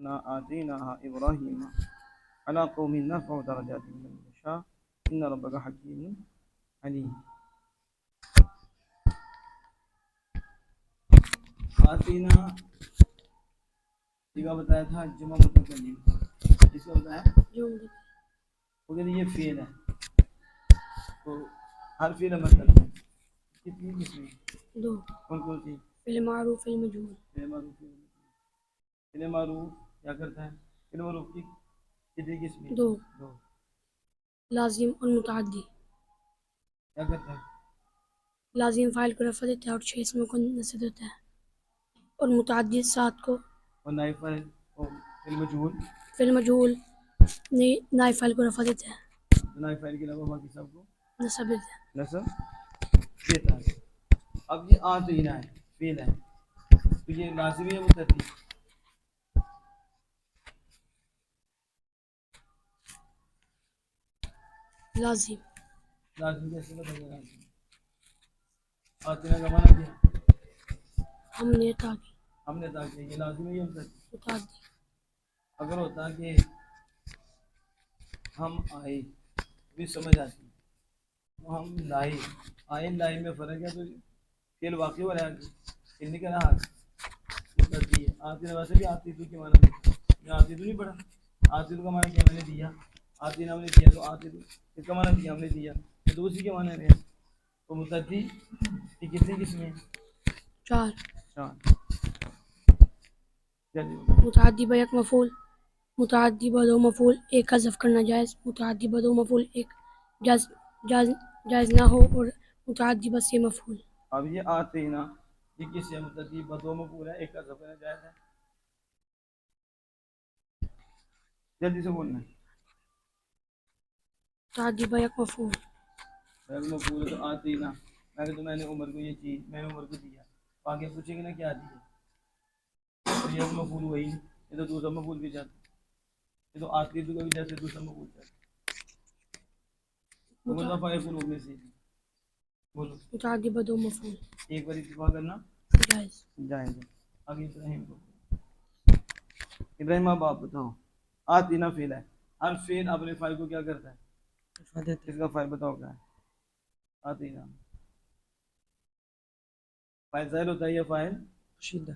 ना आतीना इब्राहीम अला कौमिन नरफ़उ दरजातिन मन नशा इन्ना रब्बका हकीमुन अलीम। आतीना इसका बताया था जुमा मुतकल्लिम, इसका बताया वो कहते ये फेल है। तो हर फेल मतलब कितनी किस्में? दो। कौन कौन सी? फेल मारूफ, फेल मजहूल। फेल मारूफ, फेल मारूफ क्या करता है? फेल मारूफ की कितनी किस्में? दो। लाजिम और मुतअद्दी क्या करता है? लाजिम फाइल को रफ़ा देता है और 6 इसमों को नस्ब देता है, और मुतअद्दी 7 को। और नाइब फाइल और फिल मजहूल नाइब फाइल को रफ़ा देता है, नाइब फाइल के अलावा बाकी सबको नस्ब देता है, नस्ब देता है। अब ये आतीना है, फेल है, तो ये लाज़िमी है मुतअद्दी? लाजिम। लाजिम कैसे बताएगा? आतीना का माना क्या? हमने ताकि ये लाजिम है, ये मुतअद्दी। अगर होता कि हम आए भी समझ आती, तो हम लाए आए लाए में फ़र्क है, तो फेल वाक़ई हो रहा है, फेल नहीं कर रहा मुतअद्दी है। आतीना वैसे भी आती तो के माना में आती तो नहीं पड़ा, आती तो का माना क्या? मैंने दिया, आतीना हमने दिया, तो आती तो इसका माना दिया हमने दिया, तो उसी के माना में। तो मुतअद्दी की कितनी किस्में? 4। मुतअद्दी ब एक मफ़ूल, मुतअद्दी ब दो मफ़ूल, एक का ज़फ़ करना जायज़, मुतअद्दी ब दो मफ़ूल एक जायज़ ना हो, और मुतअद्दी ब से मफ़ूल। अब ये आतीना ये किससे? मुतअद्दी ब दो मफ़ूल है, एक का ज़फ़ करना जायज़ है। जल्दी से बोलना है। मुतअद्दी ब एक मफ़ूल, एक मफ़ूल तो आतीना मैंने तो मैंने उमर को ये चीज़ मैंने उमर को दिया, आगे पूछेंगे ना क्या दिया, तो ये मफ़ूल वही, ये तो दूसरा मफ़ूल भी जाता, ये तो आती तो कभी जैसे दूसरा मफ़ूल जाता। मुतअद्दी में से बोलो। मुतअद्दी ब दो मफ़ूल, एक बार इत्तिफ़ाक़ करना जायज़। अब इब्राहिम अब आप बताओ, आतीना फ़ेल है, हर फ़ेल अपने फ़ाइल को क्या करता है? इसका फ़ाइल बताओ क्या है? आतीना फ़ाइल ज़ाहिर होता है या फ़ाइल पोशीदा?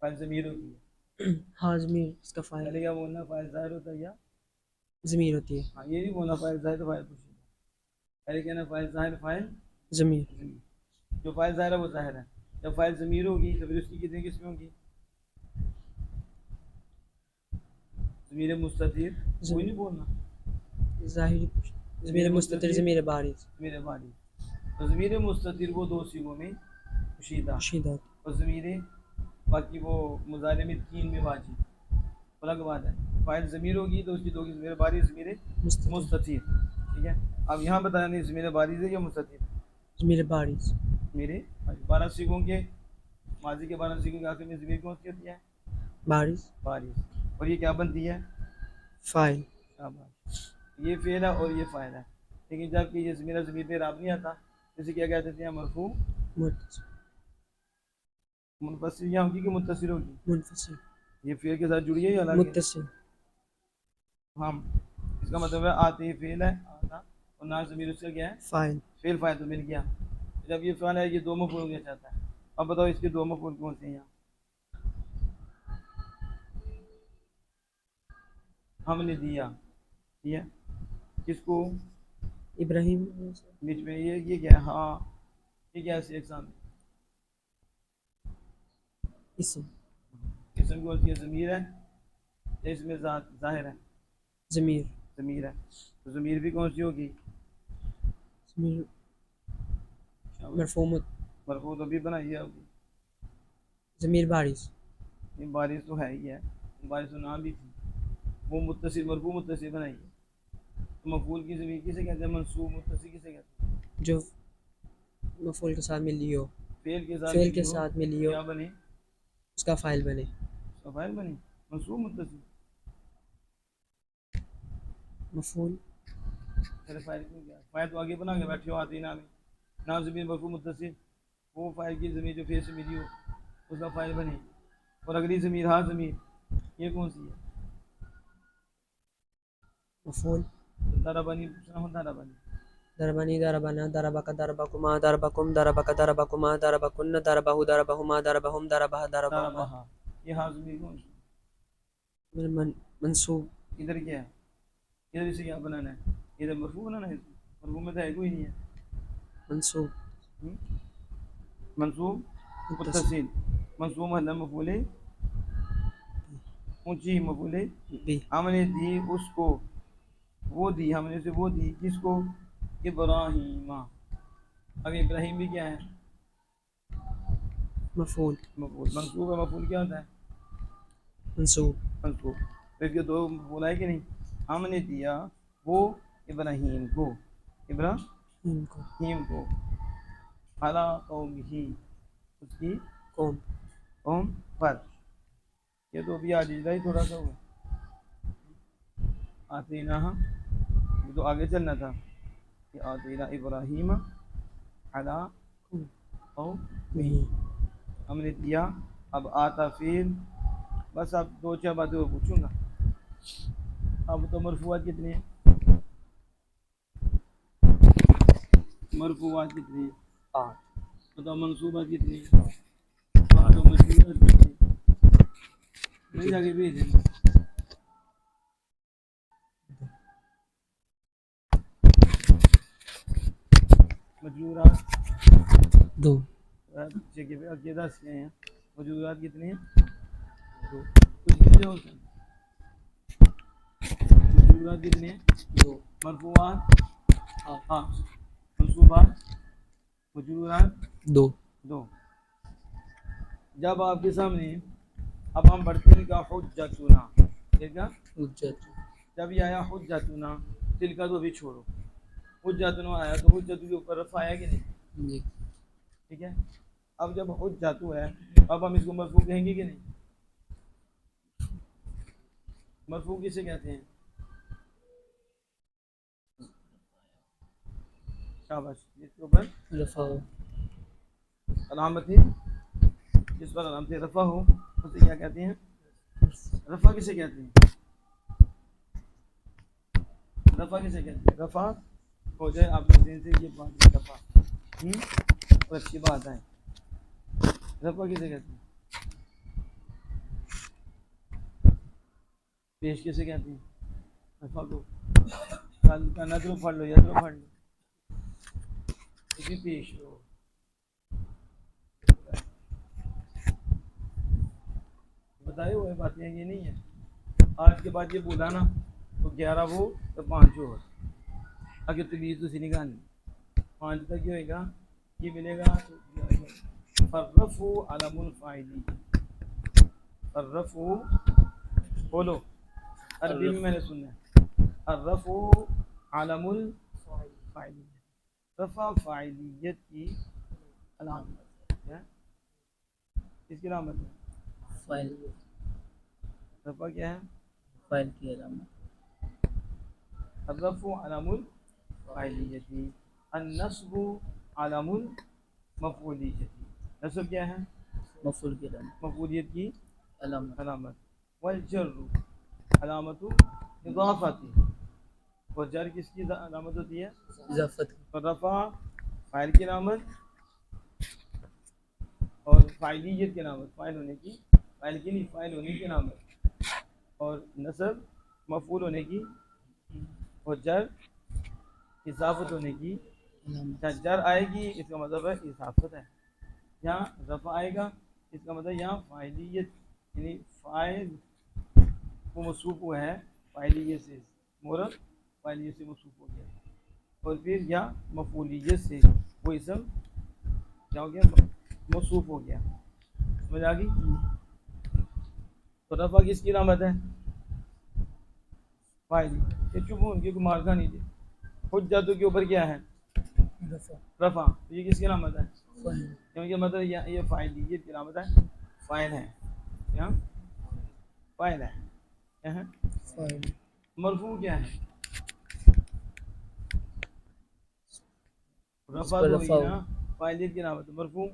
फ़ाइल ज़मीर होती है। हाँ ज़मीर इसका फ़ाइल। पहले क्या बोलना, फ़ाइल ज़ाहिर होता है या ज़मीर होती है? हाँ ये नहीं बोलना फ़ाइल ज़ाहिर फ़ाइल पोशीदा, पहले कहना फ़ाइल ज़ाहिर फ़ाइल ज़मीर। जो फ़ाइल ज़ाहिर है वो ज़ाहिर है, जब फ़ाइल ज़मीर होगी तो फिर उसकी कितनी किस्में होंगी? ज़मीर मुस्ततिर कोई नहीं बोलना, ज़ाहिर ज़मीर मुस्ततिर ज़मीर बारिज़, ज़मीर बारिज़। तो ज़मीर मुस्ततिर वो दो सीगों में पोशीदा, और ज़मीर बाकी वो मुज़ारिअ में 3 में वाजिब, अलग बात है। फ़ाइल ज़मीर होगी तो उसकी दो की ज़मीर बारिज़ ज़मीर मुस्ततिर, ठीक है। अब यहाँ बताया नहीं ज़मीर बारिज़ है या मुस्ततिर? ज़मीर बारिज़। मेरे 12 सीगों के माजी के 12 सीगों के आखिर में ज़मीर कौन सी होती है? बारिज़। और ये क्या बनती है? फ़ाइल। ये फ़ेल है और ये फ़ाइल है, लेकिन जबकि ये ज़मीर पे राब नहीं आता, इसे क्या कहते थे? मरफू मुनफसिल या होगी कि मुत्तसिल होगी? मुनफसिल। ये फ़ेल के साथ जुड़ी है या अलग? मुत्तसिल। हाँ, इसका मतलब है आते फ़ेल है आता, और ना ज़मीर उसका क्या है? फ़ाइल। फ़ेल फ़ाइल तो मिल गया। जब ये फ़ाइल है, ये दो मफ़ूल होना चाहता है। अब बताओ इसके दो मफ़ूल कौन से हैं यहाँ? हमने दिया, ये किसको? इब्राहिम। बीच में ये क्या है? हाँ ये क्या है? एक सामने इसम कौन सी है? ज़मीर है, इसमें ज़ाहिर है ज़मीर है, तो ज़मीर भी कौन सी होगी? ज़मीर मरफू तो भी बनाई है होगी। ज़मीर बारिज़, ये बारिज़ तो है ही है, बारिज़ तो नाम भी थी, वो मुत्तसिल मरफू मुत्तसिल बनाई है। तो मफूल की ज़मीर किसे कहते हैं? मंसूब मुत्तसिल किसे कहते हैं? जो मफूल के साथ मिली हो, फेल के साथ मिली हो, क्या बने? उसका फ़ाइल बने, मंसूब मुत्तसिल मफूल। तेरे फ़ाइल क्यों गया? फ़ाइल तो आगे बना के बैठे हो आतीना में, नाम ज़मीर मरफू मुत्तसिल, वो फ़ाइल की ज़मीर जो फेल से मिली हो उसका फ़ाइल बने, और अगली ज़मीर हाँ ज़मीर ये कौन सी है? मफूल। दरबनी पूछना हो, दरबनी। दरबनी, दरबना, दरबका, दरबकुमा, दरबकुम, दरबका, दरबकुमा, दरबकुन्न, दरबहु, दरबहुमा, दरबहुम, दरबहा, दरबहुमा। दरबहा, ये हाज़मी कौन सा? मंसूब। इधर क्या है? इधर इसे क्या बनाना है? इधर मरफू बनाना है, मरफू में तो है कोई नहीं है। मंसूब। मंसूब मुत्तसिल, मंसूब मतलब मफूले ऊंची, मफूले बी। हमने दी उसको, वो दी हमने उसे, वो दी किसको? इब्राहीमा। अब इब्राहिम भी क्या है? मफूल। मफूल। मंसूब है, मफूल क्या होता है? मंसूब। मंसूब। तो इसके दो मफूल है कि नहीं? हमने दिया वो इब्राहिम को, इब्राहिम को, अला कौमिही, उसकी कौम पर। ये तो अभी आज ही थोड़ा सा हुआ, आतीना, ये तो आगे चलना था कि आतीना इब्राहिम अला कौमिही, हमने दिया। अब आता फिर, बस अब दो चार बातें और पूछूंगा। अब तो मरफूआत कितनी है? मरफूआत कितनी है? 8। बताओ मंसूबात कितनी है? 8। और मजरूरात कितनी है? नहीं जाके भेज देना। मजरूरात 2। जगह पे अकेदा से हैं। मजरूरात कितनी है? 2। कुछ कीजिए और मजरूरात कितनी है? 2। मरफूआत 8। मंसूबात मजरूरात 2। जब आपके सामने, अब हम बढ़ते हैं का हुज्जतुना, ठीक है? जब ये आया हुज्जतुना, तिल का तो अभी छोड़ो, हुज्जतुना आया तो हुज्जतु के ऊपर रफा आया कि नहीं? ठीक है। अब जब हुज्जतु है, अब हम इसको मरफू कहेंगे कि नहीं? मरफू किसे कहते हैं? शाबाश। जिसके ऊपर रफा हो, अलामत है, जिस पर अलामत रफा हो, उसे क्या कहते हैं? रफा किसे कहते हैं? रफा किसे कहते हैं? रफा हो जाए आपके जहन से ये बात, रफा और अच्छी बात है। रफा किसे कहते हैं? पेश किसे कहते हैं? रफा को का नजर पढ़ लो, यजर पढ़ लो, इसी पेश हो। बताए हुए बातें ये नहीं है। आज के बाद ये बोला ना तो 11 वो तो 5 हो, अगर तमीज़ उसे निकालनी 5 तक क्या होगा? ये मिलेगा फर्रफू अलमुल फाइली, फर्रफू बोलो, अरबी में मैंने सुना है अर्रफू अलमुल फाइली, रफा फाइलियत की अलामत है। इसकी अलामत है फाइल, रफा क्या है? फाइल की अलामत। अर्रफू अलमुल फाइलियती, अन्नस्बु अलमुल मफूलियती। नस्ब क्या है? मफूल की अलामत, मफूलियत की अलामत। वल जर्रु अलामतु इज़ाफ़ती, और जर किसकी अलामत होती है? इजाफत की। और रफ़ा फ़ाइल की अलामत, और फ़ाइलियत की अलामत, फ़ाइल होने की, फ़ाइल की नहीं, फ़ाइल होने की अलामत, और नस्ब मफ़ूल होने की, और जर इज़ाफ़त होने की। जर आएगी इसका मतलब है इज़ाफ़त है, यहाँ रफ़ा आएगा इसका मतलब यहाँ फ़ाइलियत, यानी फ़ाइल वो मौसूफ हुआ है फ़ाइलियत से, मोरद फ़ाइलियत से मौसूफ हो गया, और फिर या मफूलियत से वो इसम क्या हो गया? मौसूफ हो गया। समझ आ गई? तो रफ़ा किसकी अलामत है? फ़ाइल। ये चुप हो, उनके को मार खा नहीं थी। हुज्जतु के ऊपर क्या है? रफ़ा। तो ये किसकी अलामत है? क्योंकि मतलब ये फ़ाइलियत की अलामत है, फ़ाइल है, क्या फ़ाइल है, क्या है? मरफू क्या है? रफ़ा तो हुई ना, फ़ाइलियत की अलामत। मरफू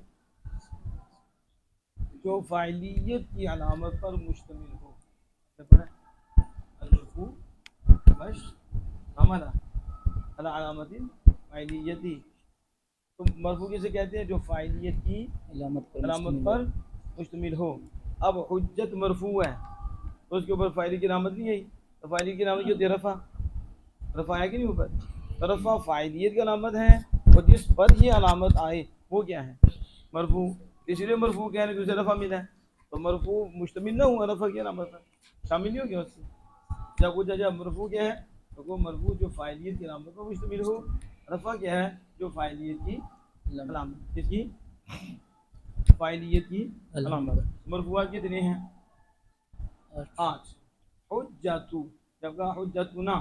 जो फ़ाइलियत की अलामत पर मुश्तमिल हो, मरफू अमला अला अलामतिन फ़ाइलियती। तो मरफू किसे कहते हैं? जो फ़ाइलियत की अलामत पर मुश्तमिल हो। अब हुज्जत मरफू है तो उसके ऊपर फ़ाइल की अलामत नहीं आई, तो फ़ाइल की अलामत जो होती है रफ़ा, रफ़ा है कि नहीं ऊपर, तो रफ़ा फ़ाइलियत की अलामत है और जिस पर ये अलामत आए वो क्या है? मरफू। इसलिए मरफू क्या है कि उसे रफ़ा मिला है, तो मरफू मुश्तमिल ना हुआ रफ़ा की अलामत पर, शामिल नहीं हो गया उससे। जब वो जब मरफू क्या है तो वो मरफू जो फ़ाइलियत की अलामत पर मुश्तमिल हो, रफ़ा क्या है जो फ़ाइलियत की अलामत, किसकी? फ़ाइलियत की अलामत। मरफूआत कितने हैं? 8। हुज्जतु, जब कहा हुज्जतुना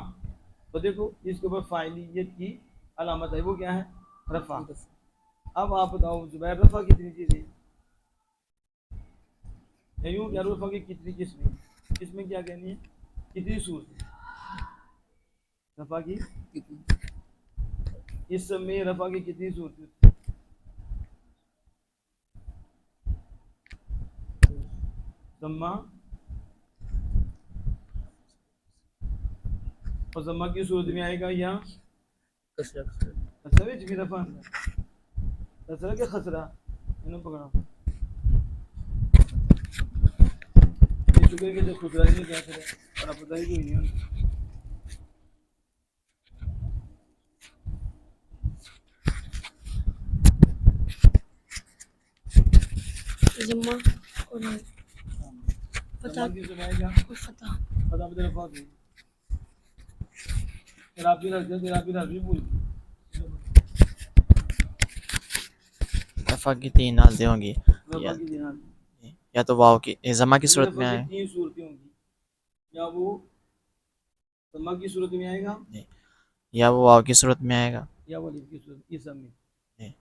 तो देखो इसके ऊपर फ़ाइलियत की अलामत है, वो क्या है? रफ़ा। अब आप बताओ ज़ुबैर, रफ़ा कितनी चीज़ें? यूँ क्या रफ़ा की कितनी किस्में? किस्में क्या कहनी है? कितनी सूरतें रफ़ा की? इस समय रफ़ा की कितनी सूरतें? ज़म्मा और ज़म्मा की सूरत में आएगा या कसरा विच भी रफ़ा कसरा के खसरा इन्होंने पकड़ा ये शुक्र के जब खुसरा नहीं क्या करे और आप बता ही क्यों नहीं हो। ज़म्मा और ज़म्मा की सूरत आएगा फतह। फतह पे रफ़ा की तेराबी रख दे, तेराबी रख भी भूल रफ़ा की 3 हालतें होंगी, रफ़ा की ध्यान या तो वाव की ज़मा की सूरत में रफ़ा आए, की 3 सूरतें होंगी, या वो ज़म्मा की सूरत में आएगा या वो वाव की सूरत में आएगा, या वो अलिफ की सूरत, इस सब में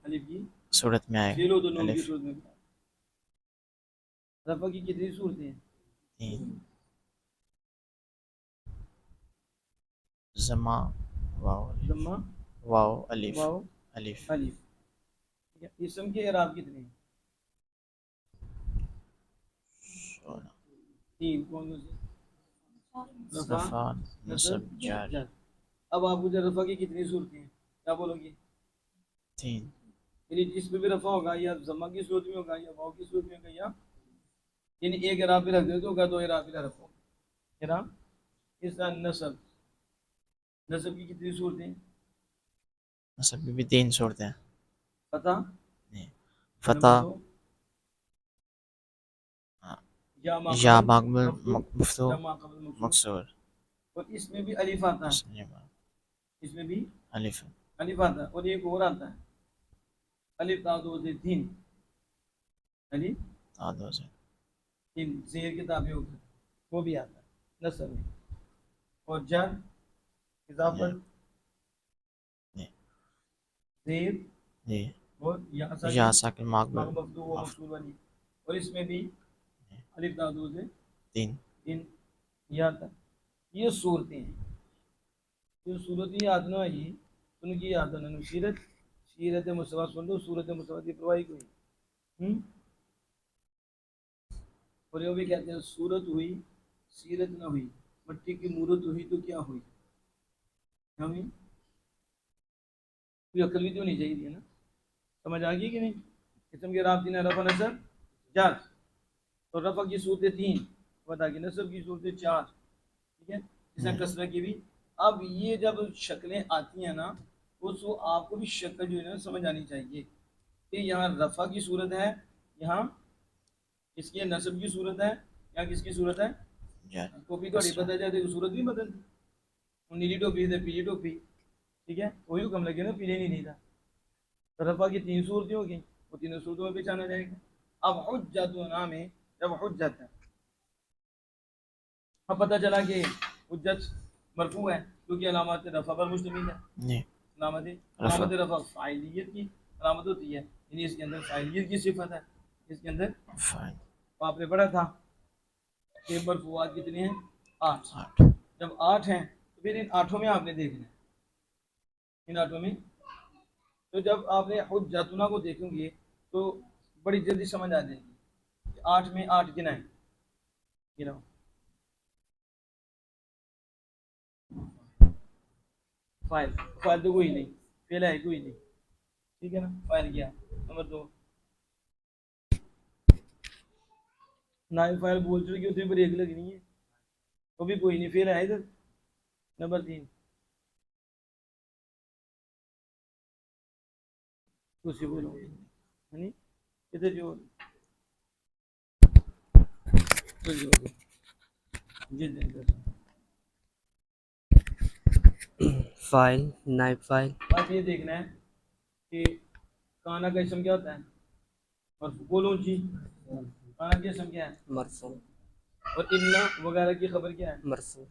अलिफ की सूरत में ले लो, आएगा। दोनों की अलिफ सूरत में। रफ़ा की कितनी सूरतें हैं? 3 ज़मा वाव ज़म्मा वाव अलिफ वाव अलिफ अलिफ। ठीक है, इसम के इराब कितने हैं? 3। कौन कौन से? रफ़ा, रफ़ा नस्ब जार जर। अब आप मुझे रफ़ा की कितनी सूरतें हैं क्या बोलोगे? 3 यानी जिसमें भी रफ़ा होगा या ज़म्मा की सूरत में होगा या वाव की सूरत में होगा, या यानी एक इराब पे रख देते होगा, 2 इराब पे रखो इराब। इस तरह नस्ब, नस्ब की कितनी सूरतें हैं? नस्ब भी 3 सूरतें हैं। फतह, नंबर फतह 2 या मा या क़बल माक़बुल मफ़तूह या मफ्तूह मा क़बल मफ़तूह। मकसूर और इसमें भी अलिफ आता है, इसमें भी अलिफ अलिफ आता है और एक और आता है अलिफ ता दो से 3, अलिफ आदो से 3 ज़ेर के ताबे होकर वो भी आता है नस्ब में। और जर इज़ाफ़त ज़ेर जी और या या साकिन साकिन माक़बुल मफ़तूह व मकसूर वाली। और इसमें भी अलिफ ता दो से 3 3 या तक। ये सूरतें हैं, जो सूरत याद ना आई उनकी याद ना सीरत सीरत मुस्तफ़ा सुन लो, सूरत मुस्तफ़ा की प्रवाही कोई। और ये भी कहते हैं सूरत हुई सीरत ना हुई, मट्टी की मूरत हुई तो क्या हुई? क्या हुई? कोई अकल भी तो नहीं चाहिए ना, समझ आ गई कि नहीं? किस्म के राब दिन रफा नसब जार, तो रफा की सूरतें 3 बता के नसब की सूरतें 4। ठीक है, इसमें कसरा की भी। अब ये जब शक्लें आती हैं ना तो आपको भी शक्ल जो है ना समझ आनी चाहिए कि यहाँ रफा की सूरत है, यहाँ इसकी नसब की सूरत है, यहाँ किसकी सूरत है? टोपी तो बदल जाए तो सूरत भी बदल, नीली टोपी थे पीली टोपी। ठीक है, वही हुक्म लगे ना, पीले नहीं था। तो रफा की 3 सूरतें होगी, वो 3 सूरतों में पहचाना जाएगा। अब हुज्जत नाम है, जब हुज्जत है अब पता चला कि हुज्जत मरफू है क्योंकि अलामत रफा पर मुश्तमिल है। अलामत रफा फ़ाइलियत की अलामत होती है, यानी इसके अंदर फ़ाइलियत की सिफत है। इसके अंदर तो आपने पढ़ा था कि मरफूआत कितने हैं? 8। जब 8 हैं तो फिर इन 8 में आपने देखना है, इन 8 में। तो जब आपने हुज्जतुना को देखेंगे तो बड़ी जल्दी समझ आ जाएगी कि 8 में 8 गिनाएं, गिनाओ। फाइल फाइल तो कोई नहीं, फेल है कोई नहीं, ठीक है ना। फाइल गया। नंबर 2 नाइफ फाइल बोल चुकी उसमें ब्रेक लगनी है, वो भी कोई नहीं, फेल है इधर। नंबर 3 उसी बोलो है इधर जो जी फाइल नाइफ फाइल। अब ये देखना है कि काना का इसम क्या होता है, और बोलो जी काना की इसम क्या है, मरफू। और इन्ना वगैरह की खबर क्या है, मरफू।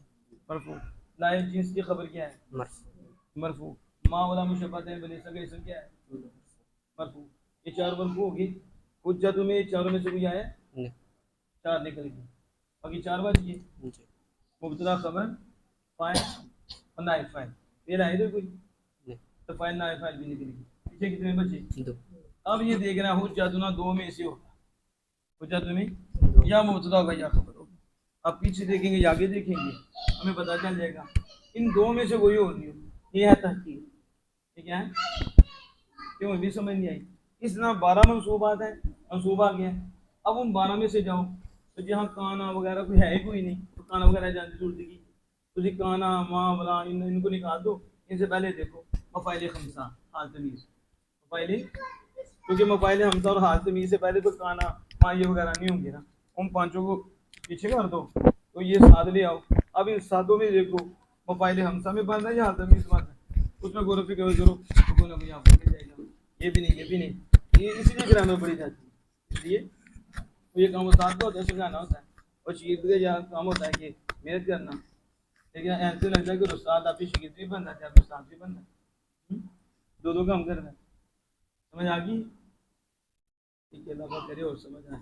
मरफू। लाइफ जींस की खबर क्या है, मरफू। मरफू। माँ वाला मुशब्बत है बलेसा का इसम क्या है, मरफू। ये 4 मरफू होगी। हुज्जत में ये चारों में से कोई आया, नहीं। 4 निकल गई, बाकी 4 बच गए। जी। मुब्तदा खबर फाइल और नाइफ फाइल, ये लाए इधर कोई, नहीं। तो फाइल नाइफ फाइल भी निकल गई। पीछे कितने बचे, 2। अब ये देखना हुज्जत ना 2 में से होगा, हुज्जत में या मुब्तदा होगा या खबर होगी। अब पीछे देखेंगे या आगे देखेंगे, हमें पता चल जाएगा इन 2 में से कोई और नहीं हो। ये है तहकीक, ये क्या है, क्यों भी समझ नहीं आई। इस तरह 12 मंसूबात है, मंसूबा आ गया। अब उन 12 में से जाओ तो जहाँ काना वगैरह कोई है ही कोई नहीं, तो काना वगैरह जानती जरूरत की तुझे काना माँ बला इनको निकाल दो। इनसे पहले देखो मफ़ाइल खमसा हाल तमीज़, मफ़ाइल, क्योंकि मफ़ाइल हमसा और हाल तमीज़ से पहले तो काना माँ ये वगैरह नहीं होंगे ना, उन 5 को पीछे कर दो तो ये 7 ले आओ। अब इन 7 में देखो मफ़ाइल हमसा में बंद है या हाल तमीज़ बंद है, उसमें गौर फिक्र करो तो कोई ना कोई आपको मिल जाएगा। ये भी नहीं, ये भी नहीं, ये इसीलिए ग्रामर पड़ी जाती है। इसलिए तो ये काम उस्ताद का होता है, समझाना होता है, और शागिर्द का यहाँ काम होता है कि मेहनत करना। लेकिन ऐसे लगता है कि उस्ताद आपकी शागिर्द भी बनता है, आपके उस्ताद भी बनता है, 2 काम करना है। समझ आ गई, ठीक है, अल्लाह करे और समझ आए।